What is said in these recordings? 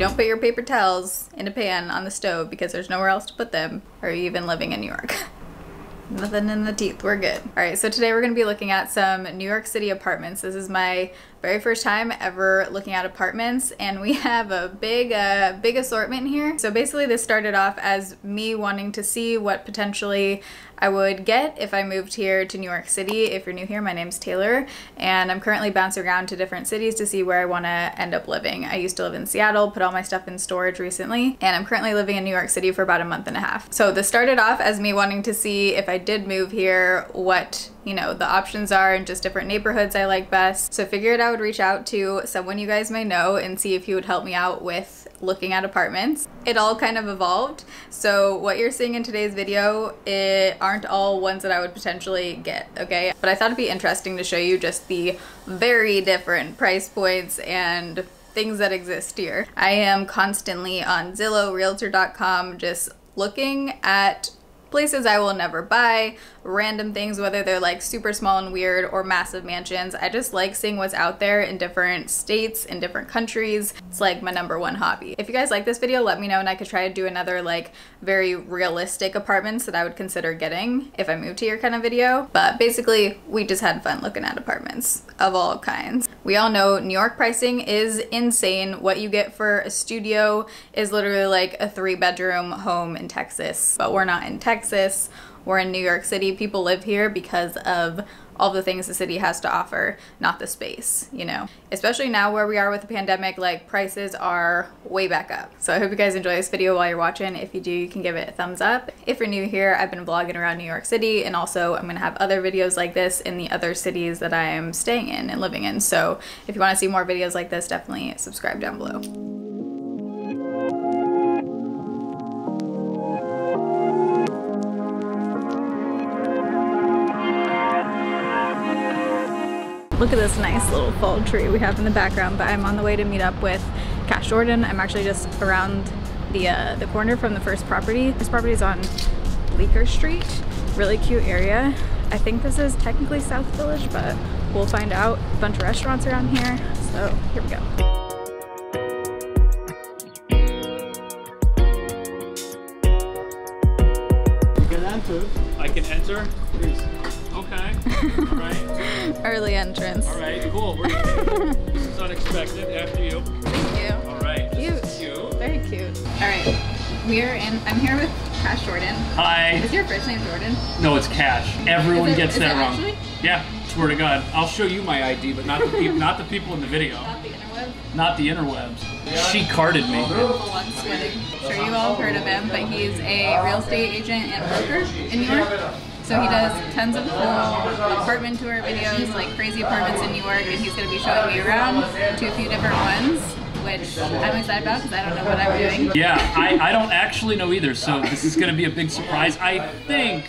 don't put your paper towels in a pan on the stove because there's nowhere else to put them, are you even living in New York? Nothing in the teeth, we're good. All right, so today we're gonna be looking at some New York City apartments. This is my very first time ever looking at apartments, and we have a big assortment here. So basically this started off as me wanting to see what potentially I would get if I moved here to New York City. If you're new here, my name's Taylor, and I'm currently bouncing around to different cities to see where I wanna end up living. I used to live in Seattle, put all my stuff in storage recently, and I'm currently living in New York City for about a month and a half. So this started off as me wanting to see if I did move here, what, you know, the options are and just different neighborhoods I like best. So I figured I would reach out to someone you guys may know and see if he would help me out with looking at apartments. It all kind of evolved. So what you're seeing in today's video, it aren't all ones that I would potentially get, okay? But I thought it'd be interesting to show you just the very different price points and things that exist here. I am constantly on Zillow, Realtor.com, just looking at places I will never buy, random things, whether they're like super small and weird or massive mansions. I just like seeing what's out there in different states, in different countries. It's like my #1 hobby. If you guys like this video, let me know and I could try to do another like very realistic apartments that I would consider getting if I moved here kind of video. But basically, we just had fun looking at apartments of all kinds. We all know New York pricing is insane. What you get for a studio is literally like a 3-bedroom home in Texas, but we're not in Texas. We're in New York City. People live here because of all the things the city has to offer, not the space, you know? Especially now where we are with the pandemic, like prices are way back up. So I hope you guys enjoy this video while you're watching. If you do, you can give it a thumbs up. If you're new here, I've been vlogging around New York City, and also I'm gonna have other videos like this in the other cities that I am staying in and living in. So if you wanna see more videos like this, definitely subscribe down below. Look at this nice little fall tree we have in the background, but I'm on the way to meet up with Carscaden. I'm actually just around the corner from the first property. This property is on Bleecker Street. Really cute area. I think this is technically South Village, but we'll find out. A bunch of restaurants around here, so here we go. You can enter. I can enter? Please. Okay. All right. Early entrance. All right, cool. This is unexpected. After you. Thank you. All right. Cute. Cute. Very cute. All right. I'm here with Cash Jordan. Hi. Is your first name Jordan? No, it's Cash. Everyone gets that wrong. Actually? Yeah. Swear to God. I'll show you my ID, but not the people. Not the people in the video. Not the interwebs. Not the interwebs. She carded me. I'm sweating. I'm sure you all have heard of him, but he's a real estate agent and broker in New York. So he does tons of cool apartment tour videos, like crazy apartments in New York, and he's going to be showing me around to a few different ones, which I'm excited about because I don't know what I'm doing. Yeah, I don't actually know either, so this is going to be a big surprise. I think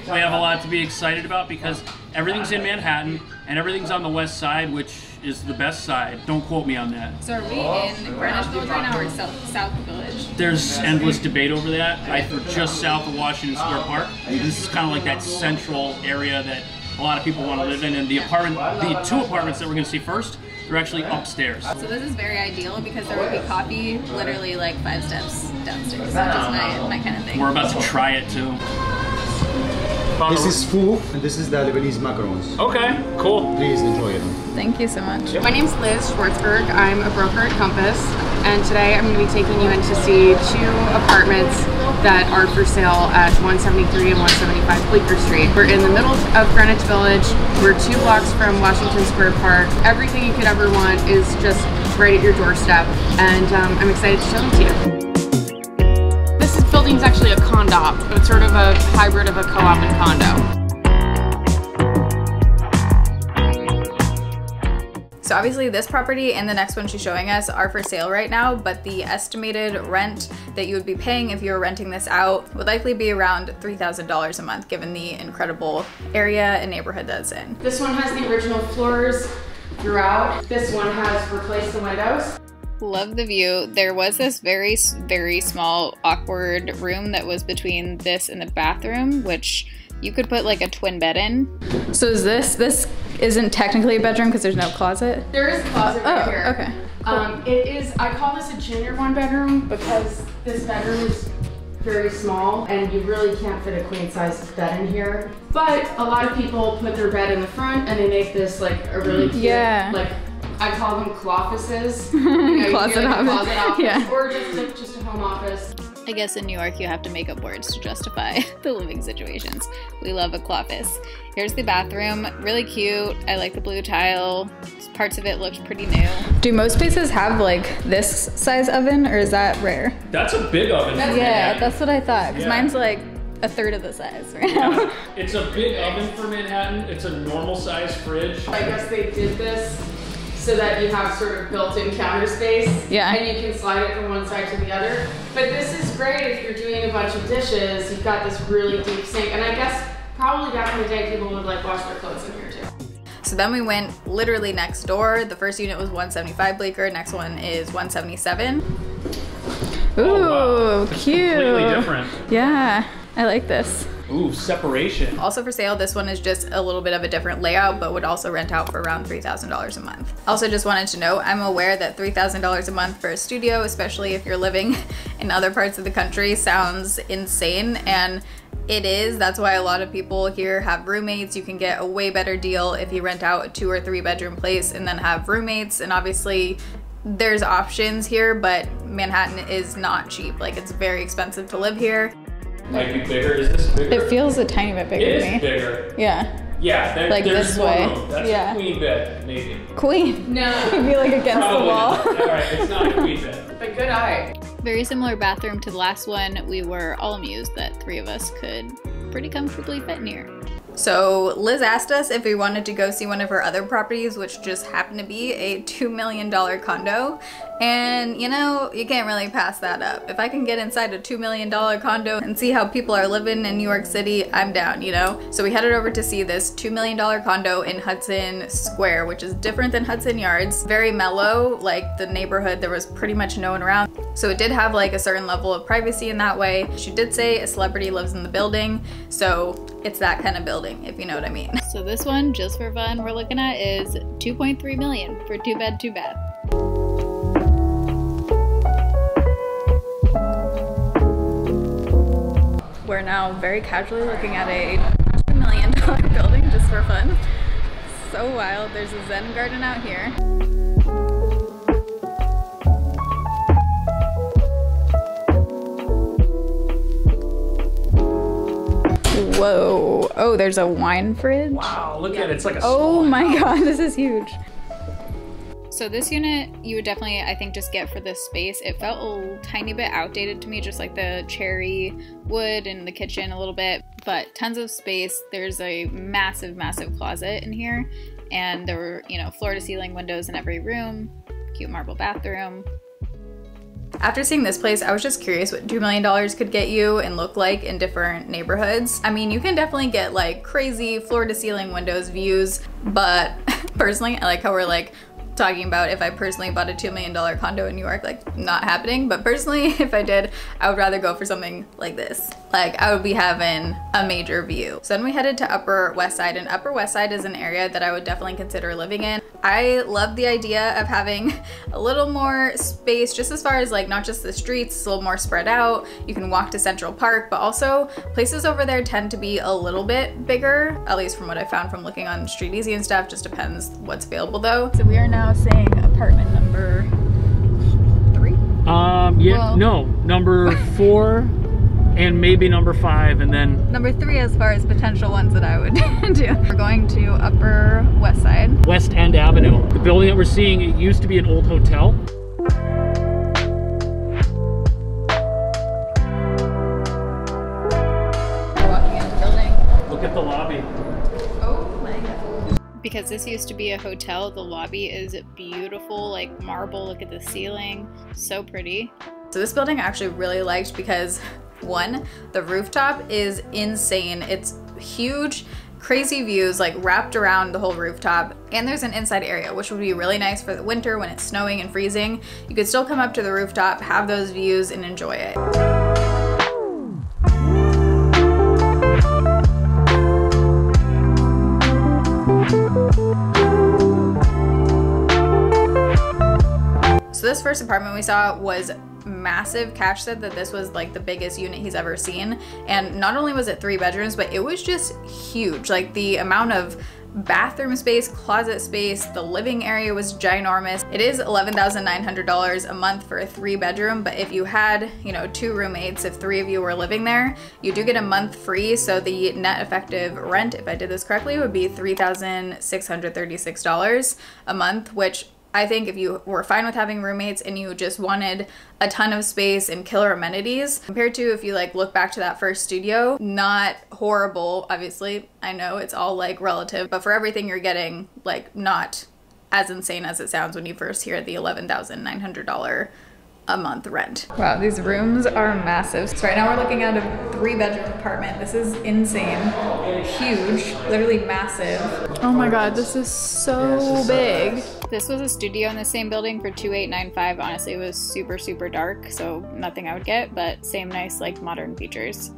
we have a lot to be excited about because everything's in Manhattan and everything's on the west side, which is the best side. Don't quote me on that. So are we in Greenwich Village right now or South Village? There's endless debate over that. We're just south of Washington Square Park. This is kind of like that central area that a lot of people want to live in. And the 2 apartments that we're going to see first, they're actually upstairs. So this is very ideal because there will be coffee literally like 5 steps downstairs, which is my kind of thing. We're about to try it too. This is pho, and this is the Lebanese macarons. Okay, cool. Please enjoy it. Thank you so much. My name's Liz Schwartzberg. I'm a broker at Compass, and today I'm going to be taking you in to see 2 apartments that are for sale at 173 and 175 Bleecker Street. We're in the middle of Greenwich Village. We're 2 blocks from Washington Square Park. Everything you could ever want is just right at your doorstep, and I'm excited to show them to you. This building is actually a condo. It's sort of a hybrid of a co-op and condo. So obviously this property and the next one she's showing us are for sale right now, but the estimated rent that you would be paying if you were renting this out would likely be around $3,000 a month, given the incredible area and neighborhood that it's in. This one has the original floors throughout. This one has replaced the windows. Love the view. There was this very, very small, awkward room that was between this and the bathroom, which you could put like a twin bed in. So is this isn't technically a bedroom because there's no closet? There is a closet right here. Okay. It is, I call this a junior 1-bedroom because this bedroom is very small and you really can't fit a queen size bed in here. But a lot of people put their bed in the front and they make this like a really cute, like I call them cloffices. You know, closet office. Or just a home office. I guess in New York you have to make up words to justify the living situations. We love a cloffice. Here's the bathroom, really cute. I like the blue tile. Parts of it looked pretty new. Do most places have like this size oven, or is that rare? That's a big oven. Yeah, that's what I thought, because mine's like a third of the size right now. It's a big oven for Manhattan. It's a normal size fridge. I guess they did this so that you have sort of built-in counter space. Yeah. And you can slide it from one side to the other. But this is great if you're doing a bunch of dishes. You've got this really deep sink. And I guess probably back in the day, people would like wash their clothes in here too. So then we went literally next door. The first unit was 175 Bleecker. Next one is 177. Ooh, wow. cute. Completely different. Yeah, I like this. Ooh, separation. Also for sale, this one is just a little bit of a different layout, but would also rent out for around $3,000 a month. Also just wanted to note, I'm aware that $3,000 a month for a studio, especially if you're living in other parts of the country, sounds insane, and it is. That's why a lot of people here have roommates. You can get a way better deal if you rent out a 2 or 3 bedroom place and then have roommates, and obviously there's options here, but Manhattan is not cheap. Like, it's very expensive to live here. Might be bigger. Is this bigger? It feels a tiny bit bigger to me. It is bigger. Yeah. Yeah, like there's this more way. room. That's a queen bed, maybe. Queen? No. It'd be like against Probably the wall. not. All right, it's not a queen bed. But good eye. Very similar bathroom to the last one. We were all amused that 3 of us could pretty comfortably fit in here. So Liz asked us if we wanted to go see one of her other properties, which just happened to be a $2 million condo. And you know, you can't really pass that up. If I can get inside a $2 million condo and see how people are living in New York City, I'm down, you know? So we headed over to see this $2 million condo in Hudson Square, which is different than Hudson Yards. Very mellow, like the neighborhood, there was pretty much no one around. So it did have like a certain level of privacy in that way. She did say a celebrity lives in the building, so it's that kind of building, if you know what I mean. So this one, just for fun, we're looking at is $2.3 million for 2-bed, 2-bath. We're now very casually looking at a $2 million building just for fun. So wild. There's a Zen garden out here. Whoa. Oh, there's a wine fridge. Wow, look at it. It's like a Oh my god, this is huge. So this unit, you would definitely, I think, just get for this space. It felt a tiny bit outdated to me, just like the cherry wood in the kitchen a little bit, but tons of space. There's a massive, massive closet in here, and there were, you know, floor to ceiling windows in every room, cute marble bathroom. After seeing this place, I was just curious what $2 million could get you and look like in different neighborhoods. I mean, you can definitely get like crazy floor to ceiling windows views, but personally, I like how we're like talking about if I personally bought a $2 million condo in New York, like not happening. But personally, if I did, I would rather go for something like this. Like I would be having a major view. So then we headed to Upper West Side, and Upper West Side is an area that I would definitely consider living in. I love the idea of having a little more space, just as far as like not just the streets, it's a little more spread out. You can walk to Central Park, but also places over there tend to be a little bit bigger, at least from what I found from looking on Street Easy and stuff. Just depends what's available though. So we are now saying apartment number 3? Yeah, Well, no, number 4 and maybe number 5, and then number 3 as far as potential ones that I would do. We're going to Upper West Side. West End Avenue. The building that we're seeing, it used to be an old hotel. We're walking in the building. Look at the lobby. Oh my god. Because this used to be a hotel, the lobby is beautiful, like marble. Look at the ceiling, so pretty. So this building I actually really liked because 1, the rooftop is insane. It's huge, crazy views like wrapped around the whole rooftop, and there's an inside area, which would be really nice for the winter when it's snowing and freezing. You could still come up to the rooftop, have those views, and enjoy it. this first apartment we saw was massive. Cash said that this was like the biggest unit he's ever seen, and not only was it 3 bedrooms, but it was just huge. Like the amount of bathroom space, closet space, the living area was ginormous. It is $11,900 a month for a 3 bedroom, but if you had, you know, 2 roommates, if 3 of you were living there, you do get a month free. So the net effective rent, if I did this correctly, would be $3,636 a month, which I think if you were fine with having roommates and you just wanted a ton of space and killer amenities, compared to if you like look back to that first studio, not horrible. Obviously, I know it's all like relative, but for everything you're getting, like not as insane as it sounds when you first hear the $11,900 a month rent. Wow, these rooms are massive. So right now we're looking at a 3-bedroom apartment. This is insane, huge, literally massive. Oh my God, this is so big. This was a studio in the same building for $2,895. Honestly, it was super, super dark, so nothing I would get, but same nice like modern features.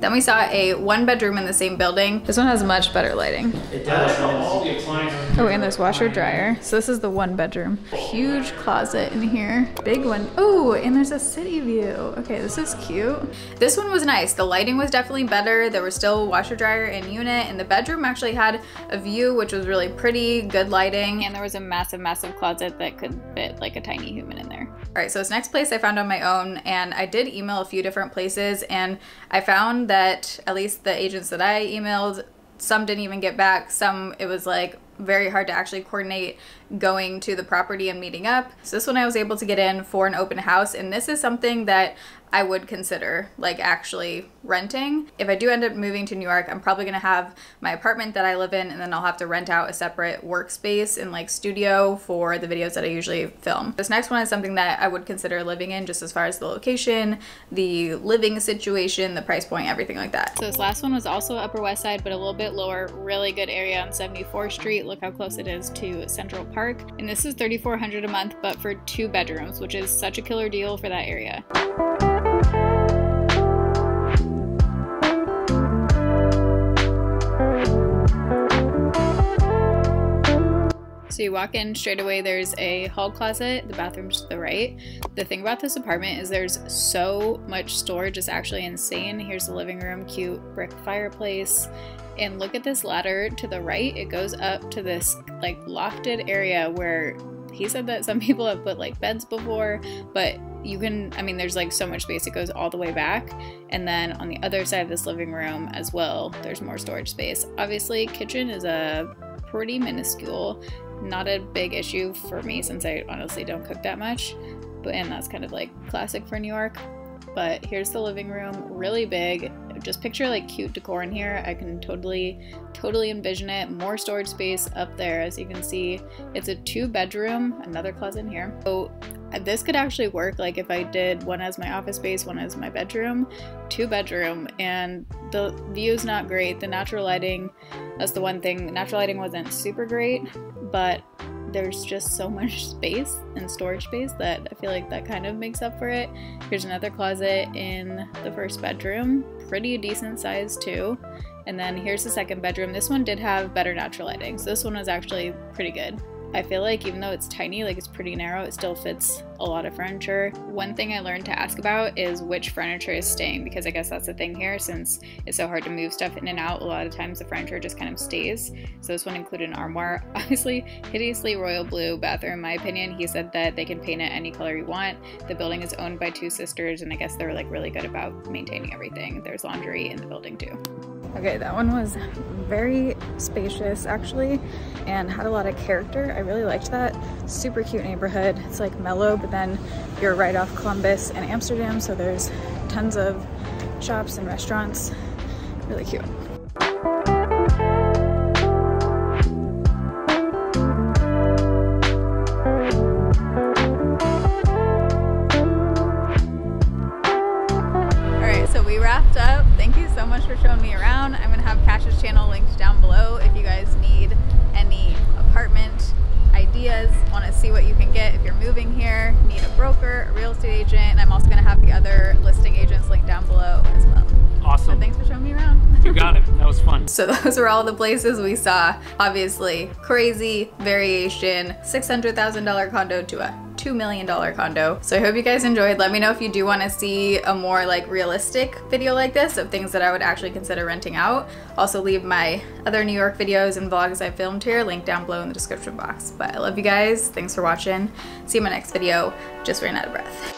Then we saw a 1-bedroom in the same building. This one has much better lighting. It does. Oh, and there's washer dryer. So this is the 1-bedroom. Huge closet in here. Big one. Oh, and there's a city view. Okay, this is cute. This one was nice. The lighting was definitely better. There was still washer dryer in unit, and the bedroom actually had a view, which was really pretty, good lighting. And there was a massive, massive closet that could fit like a tiny human in there. All right, so this next place I found on my own, and I did email a few different places, and I found that at least the agents that I emailed, some didn't even get back. Some, it was like very hard to actually coordinate going to the property and meeting up. So this one I was able to get in for an open house, and this is something that I would consider like actually renting. If I do end up moving to New York, I'm probably gonna have my apartment that I live in, and then I'll have to rent out a separate workspace and like studio for the videos that I usually film. This next one is something that I would consider living in, just as far as the location, the living situation, the price point, everything like that. So this last one was also Upper West Side, but a little bit lower. Really good area on 74th Street. Look how close it is to Central Park. And this is $3,400 a month, but for 2 bedrooms, which is such a killer deal for that area. So you walk in straight away, there's a hall closet, the bathroom's to the right. The thing about this apartment is there's so much storage, it's actually insane. Here's the living room, cute brick fireplace. And look at this ladder to the right. It goes up to this like lofted area where he said that some people have put like beds before, but you can, I mean, there's like so much space, it goes all the way back. And then on the other side of this living room as well, there's more storage space. Obviously, kitchen is a pretty minuscule, not a big issue for me since I honestly don't cook that much, but and that's kind of like classic for New York. But here's the living room, really big. Just picture like cute decor in here. I can totally envision it. More storage space up there, as you can see. It's a 2-bedroom, another closet in here. So this could actually work, like if I did one as my office space, one as my bedroom, 2-bedroom, and the view is not great. The natural lighting, that's the one thing. The natural lighting wasn't super great, but there's just so much space and storage space that I feel like that kind of makes up for it. Here's another closet in the 1st bedroom, pretty decent size too. And then here's the 2nd bedroom. This one did have better natural lighting, so this one was actually pretty good. I feel like even though it's tiny, like it's pretty narrow, it still fits a lot of furniture. One thing I learned to ask about is which furniture is staying, because I guess that's the thing here, since it's so hard to move stuff in and out, a lot of times the furniture just kind of stays. So this one included an armoire. Obviously, hideously royal blue bathroom, in my opinion. He said that they can paint it any color you want. The building is owned by 2 sisters, and I guess they're like really good about maintaining everything. There's laundry in the building too. Okay, that one was very spacious actually, and had a lot of character. I really liked that. Super cute neighborhood. It's like mellow, but then you're right off Columbus and Amsterdam, so there's tons of shops and restaurants. Really cute. Up. Thank you so much for showing me around. I'm gonna have Cash's channel linked down below if you guys need any apartment ideas, want to see what you can get if you're moving here, need a broker, a real estate agent, and I'm also gonna have the other listing agents linked down below as well. Awesome. So thanks for showing me around. You got it. That was fun. So those were all the places we saw. Obviously, crazy variation, $600,000 condo to a $2 million condo. So I hope you guys enjoyed. Let me know if you do want to see a more like realistic video like this of things that I would actually consider renting out. Also leave my other New York videos and vlogs I filmed here linked down below in the description box. But I love you guys. Thanks for watching. See you in my next video. Just ran out of breath.